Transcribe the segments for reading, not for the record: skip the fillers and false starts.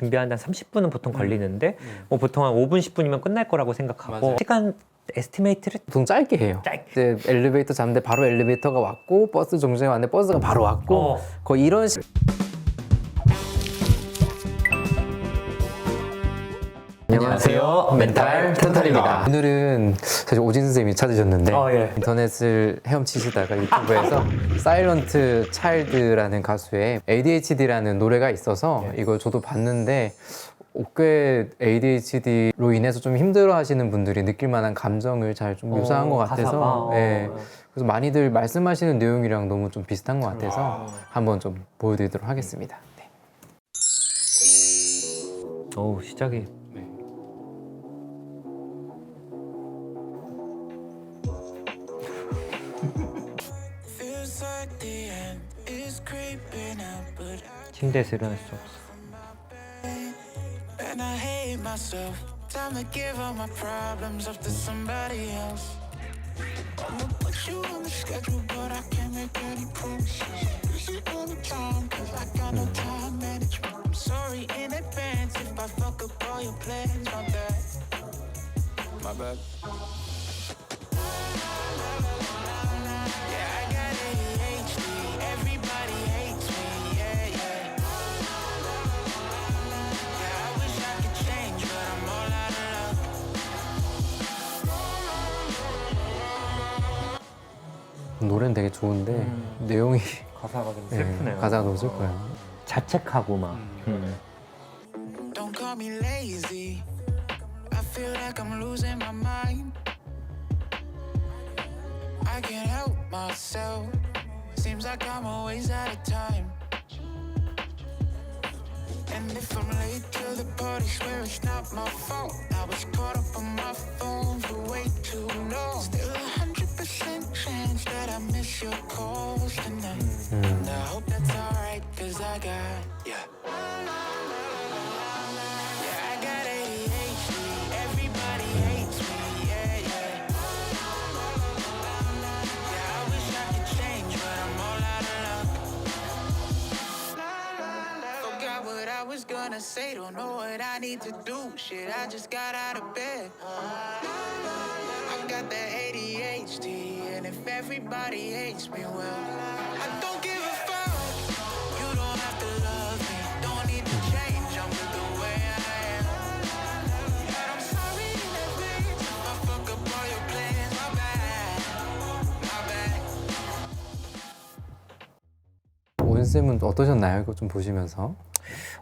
준비하는데 한 30분은 보통 걸리는데 뭐 보통 한 5분, 10분이면 끝날 거라고 생각하고 맞아요. 시간 에스티메이트를 보통 짧게 해요. 짧게. 이제 엘리베이터 잡는데 바로 엘리베이터가 왔고 버스 정류장에 왔는데 버스가 바로 왔고 거의 이런 식. 안녕하세요. 멘탈 튼튼입니다. 오늘은 사실 오진 선생님이 찾으셨는데 예. 인터넷을 헤엄치시다가 유튜브에서 사일런트 차일드라는 가수의 ADHD라는 노래가 있어서 이걸 저도 봤는데 꽤 ADHD로 인해서 좀 힘들어 하시는 분들이 느낄 만한 감정을 잘 좀 묘사한 것 같아서 가사가, 예. 그래서 많이들 말씀하시는 내용이랑 너무 좀 비슷한 것 같아서 한번 좀 보여드리도록 하겠습니다. 네. 어우 시작이 Feels like the end is creeping up, but 침대에서 일어날 수 없어. and I hate myself. Time to give all my problems up to somebody else. I'ma put you on the schedule, but I can't make any promises. Busy all the time, cause I got no time management. I'm sorry in advance if I fuck up all your plans. My bad. My bad. Yeah, I got ADHD. Everybody hates me. Yeah, yeah. Yeah, I wish I could change, but I'm all out of luck. 노래는 되게 좋은데 내용이 가사가 좀 네, 가사가 너무 슬퍼요. 자책하고 막. Don't call me lazy. I feel like I'm losing my mind. I can't help myself. Seems like I'm always out of time. And if I'm late to the party, swear it's not my fault. I was caught up on my phone for way too long. Still 100% chance that I miss your calls tonight. And I hope that's alright, cause I got, yeah. Yeah, I got ADHD. Everybody hates me, yeah, yeah. Yeah, I wish I could change, but I'm all out of luck. Forgot what I was gonna say, don't know what I need to do. Shit, I just got out of bed. I got the ADHD, and if everybody hates me, well, I don't give a fuck. You don't have to love me, don't need to change, I'm with the way I am. But I'm sorry in advance if I fuck up all your plans, my bad, my bad. 오은쌤은 어떠셨나요? 이거 좀 보시면서.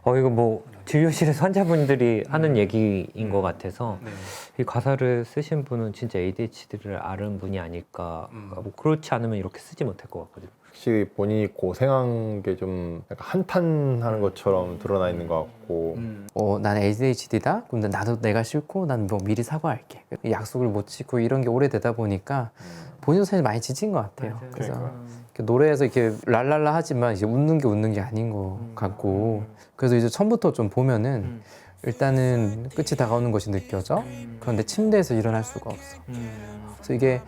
이거 뭐 진료실에서 환자분들이 하는 얘기인 것 같아서 이 가사를 쓰신 분은 진짜 ADHD를 앓은 분이 아닐까. 뭐 그렇지 않으면 이렇게 쓰지 못할 것 같거든요. 확실히 본인이 고생한 게 좀 약간 한탄하는 것처럼 드러나 있는 것 같고 나는 ADHD다? 근데 나도 내가 싫고 난 뭐 미리 사과할게. 약속을 못 지키고 이런 게 오래되다 보니까 본인도 사실 많이 지친 것 같아요. 맞아요. 그래서 그러니까요. 이렇게 노래에서 이렇게 랄랄라 하지만 이제 웃는 게 아닌 것 같고 그래서 이제 처음부터 좀 보면은 일단은 끝이 다가오는 것이 느껴져. 그런데 침대에서 일어날 수가 없어. 그래서 이게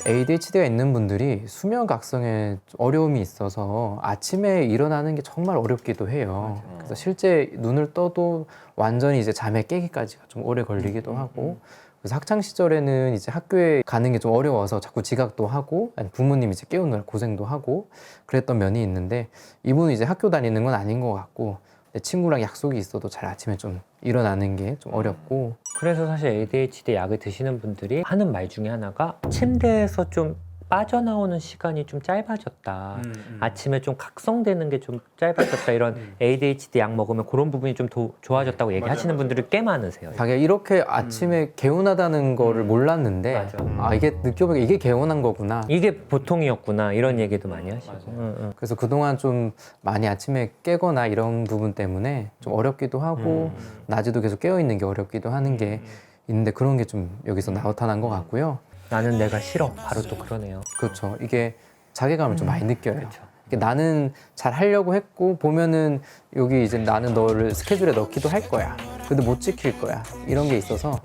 ADHD가 있는 분들이 수면 각성에 어려움이 있어서 아침에 일어나는 게 정말 어렵기도 해요. 그래서 실제 눈을 떠도 완전히 이제 잠에 깨기까지가 좀 오래 걸리기도 하고 그래서 학창 시절에는 이제 학교에 가는 게 좀 어려워서 자꾸 지각도 하고 아니 부모님이 이제 깨우느라 고생도 하고 그랬던 면이 있는데 이분은 이제 학교 다니는 건 아닌 것 같고 내 친구랑 약속이 있어도 잘 아침에 좀 일어나는 게 좀 어렵고 그래서 사실 ADHD 약을 드시는 분들이 하는 말 중에 하나가 침대에서 좀 빠져나오는 시간이 좀 짧아졌다. 아침에 좀 각성되는 게 좀 짧아졌다. 이런 ADHD 약 먹으면 그런 부분이 좀 좋아졌다고 얘기하시는 분들이 꽤 많으세요. 자기가 이렇게 아침에 개운하다는 거를 몰랐는데 맞아. 이게 느껴보니까 이게 개운한 거구나. 이게 보통이었구나 이런 얘기도 많이 하시고. 그래서 그동안 좀 많이 아침에 깨거나 이런 부분 때문에 좀 어렵기도 하고 낮에도 계속 깨어있는 게 어렵기도 하는 게 있는데 그런 게 좀 여기서 나타난 것 같고요. 나는 내가 싫어. 바로 또 그러네요. 그렇죠. 이게 자괴감을 좀 많이 느껴요. 그렇죠. 이게 나는 잘 하려고 했고 보면은 여기 이제 나는 너를 스케줄에 넣기도 할 거야. 근데 못 지킬 거야. 이런 게 있어서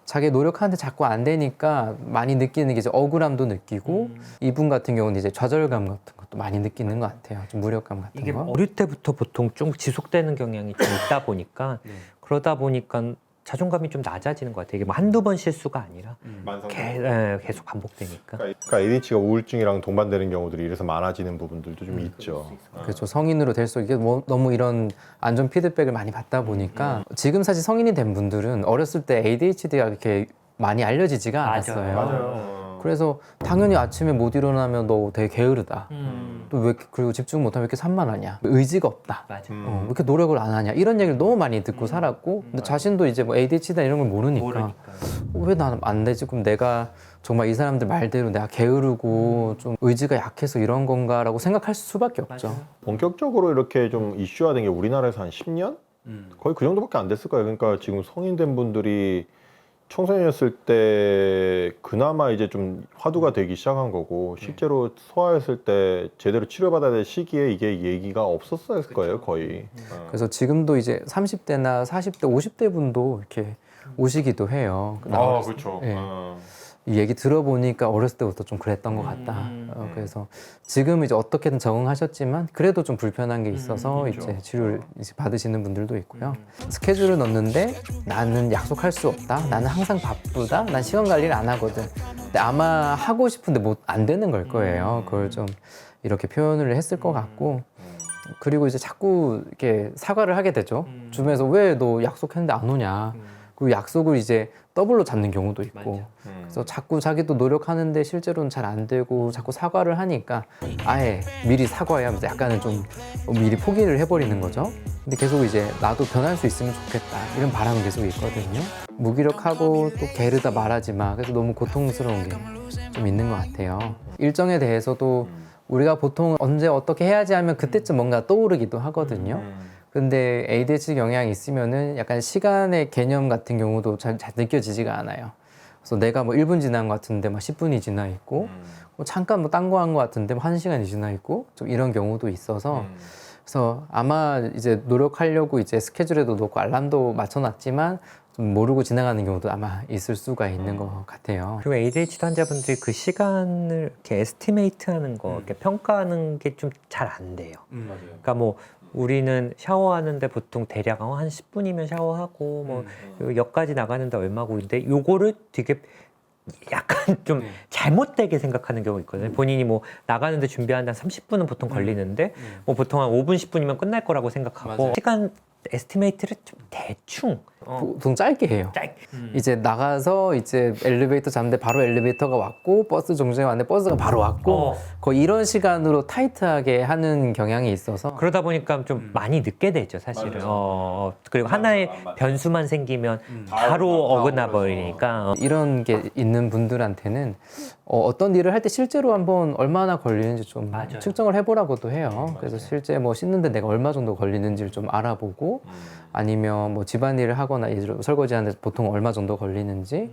자기 노력하는데 자꾸 안 되니까 많이 느끼는 게 이제 억울함도 느끼고 이분 같은 경우는 이제 좌절감 같은 것도 또 많이 느끼는 것 같아요. 좀 무력감 같은 이게 거. 어릴 때부터 보통 좀 지속되는 경향이 좀 있다 보니까 그러다 보니까 자존감이 좀 낮아지는 것 같아요. 이게 뭐 한두 번 실수가 아니라 계속 반복되니까. 그러니까 ADHD가 우울증이랑 동반되는 경우들이 이래서 많아지는 부분들도 좀 있죠. 그렇죠. 성인으로 될수록 이게 뭐 너무 이런 안 좋은 피드백을 많이 받다 보니까 지금 사실 성인이 된 분들은 어렸을 때 ADHD가 이렇게 많이 알려지지가 않았어요. 맞아요. 그래서 당연히 아침에 못 일어나면 너 되게 게으르다. 또 왜 그리고 집중 못하면 왜 이렇게 산만하냐. 의지가 없다. 맞아. 왜 이렇게 노력을 안 하냐. 이런 얘기를 너무 많이 듣고 살았고 근데 자신도 이제 뭐 ADHD다 이런 걸 모르니까 왜 나는 안 되지? 그럼 내가 정말 이 사람들 말대로 내가 게으르고 좀 의지가 약해서 이런 건가라고 생각할 수밖에 없죠. 맞아요. 본격적으로 이렇게 좀 이슈화된 게 우리나라에서 한 10년? 거의 그 정도밖에 안 됐을 거예요. 그러니까 지금 성인 된 분들이 청소년이었을 때 그나마 이제 좀 화두가 되기 시작한 거고 실제로 소아였을 때 제대로 치료받아야 될 시기에 이게 얘기가 없었을 거예요 거의. 그래서 지금도 이제 30대나 40대, 50대 분도 이렇게 오시기도 해요. 그렇죠. 네. 이 얘기 들어보니까 어렸을 때부터 좀 그랬던 것 같다. 그래서 지금 이제 어떻게든 적응하셨지만 그래도 좀 불편한 게 있어서 이제 치료를 이제 받으시는 분들도 있고요. 스케줄을 넣는데 나는 약속할 수 없다. 나는 항상 바쁘다. 난 시간 관리를 안 하거든. 근데 아마 하고 싶은데 못 안 되는 걸 거예요. 그걸 좀 이렇게 표현을 했을 것 같고. 그리고 이제 자꾸 이렇게 사과를 하게 되죠. 주변에서 왜 너 약속했는데 안 오냐. 그리고 약속을 이제 더블로 잡는 경우도 있고 그래서 자꾸 자기도 노력하는데 실제로는 잘 안 되고 자꾸 사과를 하니까 아예 미리 사과해야 하면서 약간은 좀 미리 포기를 해버리는 거죠. 근데 계속 이제 나도 변할 수 있으면 좋겠다 이런 바람은 계속 있거든요. 무기력하고 또 게으르다 말하지 마. 그래서 너무 고통스러운 게 좀 있는 것 같아요. 일정에 대해서도 우리가 보통 언제 어떻게 해야지 하면 그때쯤 뭔가 떠오르기도 하거든요. 근데 ADHD 경향이 있으면은 약간 시간의 개념 같은 경우도 잘 느껴지지가 않아요. 그래서 내가 뭐 1분 지난 것 같은데 막 10분이 지나 있고 뭐 잠깐 뭐 딴 거 한 것 같은데 뭐 1시간이 지나 있고 좀 이런 경우도 있어서 그래서 아마 이제 노력하려고 이제 스케줄에도 놓고 알람도 맞춰놨지만 좀 모르고 지나가는 경우도 아마 있을 수가 있는 것 같아요. 그리고 ADHD 환자분들이 그 시간을 이렇게 에스티메이트하는 거, 이렇게 평가하는 게 좀 잘 안 돼요. 그러니까 뭐 우리는 샤워하는데 보통 대략 한 10분이면 샤워하고 뭐 역까지 나가는데 얼마고 근데 요거를 되게 약간 좀 잘못되게 생각하는 경우가 있거든요. 본인이 뭐 나가는데 준비하는데 한 30분은 보통 걸리는데 뭐 보통 한 5분, 10분이면 끝날 거라고 생각하고 맞아요. 시간 에스티메이트를 좀 대충 보통 짧게 해요. 짧게 이제 나가서 이제 엘리베이터 잡는데 바로 엘리베이터가 왔고 버스 정류장에 왔는데 버스가 바로 왔고 거의 이런 시간으로 타이트하게 하는 경향이 있어서 그러다 보니까 좀 많이 늦게 되죠, 사실은. 그리고 하나의 변수만 생기면 바로 어긋나 버리니까. 이런 게 있는 분들한테는 어떤 일을 할 때 실제로 한번 얼마나 걸리는지 좀 맞아요. 측정을 해보라고도 해요. 그래서 실제 뭐 씻는데 내가 얼마 정도 걸리는지를 좀 알아보고 아니면 뭐 집안일을 하거나 예를 들어 설거지하는데 보통 얼마 정도 걸리는지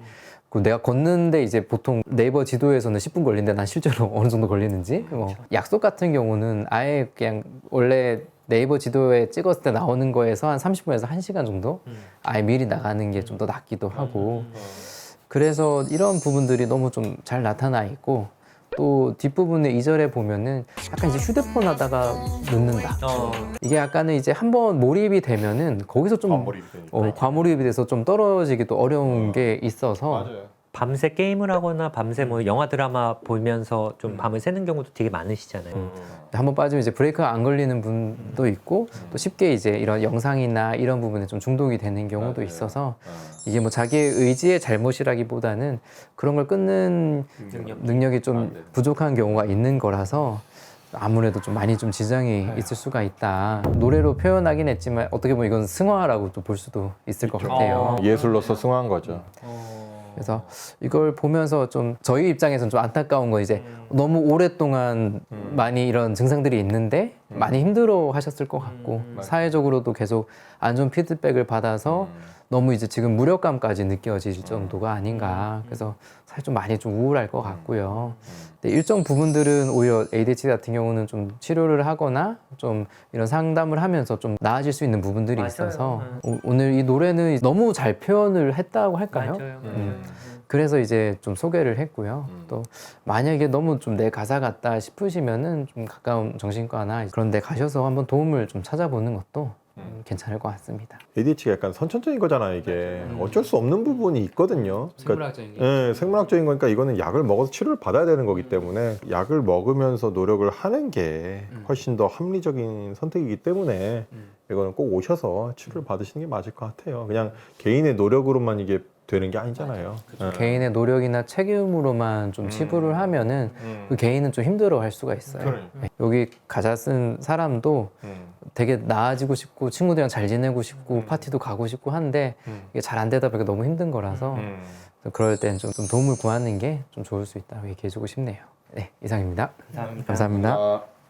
그 내가 걷는데 이제 보통 네이버 지도에서는 10분 걸리는데 난 실제로 어느 정도 걸리는지 뭐 약속 같은 경우는 아예 그냥 원래 네이버 지도에 찍었을 때 나오는 거에서 한 30분에서 1시간 정도 아예 미리 나가는 게 좀 더 낫기도 하고 그래서 이런 부분들이 너무 좀 잘 나타나 있고 또 뒷부분에 2절에 보면은 약간 이제 휴대폰 하다가 늦는다. 이게 약간은 이제 한번 몰입이 되면은 거기서 좀 과몰입이 돼서 좀 떨어지기도 어려운 게 있어서 밤새 게임을 하거나 밤새 뭐 영화 드라마 보면서 좀 밤을 새는 경우도 되게 많으시잖아요. 한번 빠지면 이제 브레이크가 안 걸리는 분도 있고 또 쉽게 이제 이런 영상이나 이런 부분에 좀 중독이 되는 경우도 있어서 이게 뭐 자기의 의지의 잘못이라기보다는 그런 걸 끊는 능력이 좀 부족한 경우가 있는 거라서 아무래도 좀 많이 좀 지장이 있을 수가 있다. 노래로 표현하긴 했지만 어떻게 보면 이건 승화라고 또 볼 수도 있을 것 같아요. 예술로서 승화한 거죠. 그래서 이걸 보면서 좀 저희 입장에서는 좀 안타까운 건 이제 너무 오랫동안 많이 이런 증상들이 있는데 많이 힘들어 하셨을 것 같고 사회적으로도 계속 안 좋은 피드백을 받아서 너무 이제 지금 무력감까지 느껴질 정도가 아닌가. 그래서 사실 좀 많이 좀 우울할 것 같고요. 근데 일정 부분들은 오히려 ADHD 같은 경우는 좀 치료를 하거나 좀 이런 상담을 하면서 좀 나아질 수 있는 부분들이 있어서 오늘 이 노래는 너무 잘 표현을 했다고 할까요? 그래서 이제 좀 소개를 했고요. 또 만약에 너무 좀 내 가사 같다 싶으시면은 좀 가까운 정신과나 그런 데 가셔서 한번 도움을 좀 찾아보는 것도 괜찮을 것 같습니다. ADHD가 약간 선천적인 거잖아요, 이게. 어쩔 수 없는 부분이 있거든요. 생물학적인 게 예, 생물학적인 거니까 이거는 약을 먹어서 치료를 받아야 되는 거기 때문에 약을 먹으면서 노력을 하는 게 훨씬 더 합리적인 선택이기 때문에 이거는 꼭 오셔서 치료를 받으시는 게 맞을 것 같아요. 그냥 개인의 노력으로만 이게 되는 게 아니잖아요. 예. 개인의 노력이나 책임으로만 좀 치부를 하면은 그 개인은 좀 힘들어할 수가 있어요. 그래. 네. 여기 가사 쓴 사람도 되게 나아지고 싶고 친구들이랑 잘 지내고 싶고 파티도 가고 싶고 한데 이게 잘 안 되다 보니까 너무 힘든 거라서 그럴 땐 좀 도움을 구하는 게 좀 좋을 수 있다고 얘기해주고 싶네요. 네, 이상입니다. 감사합니다.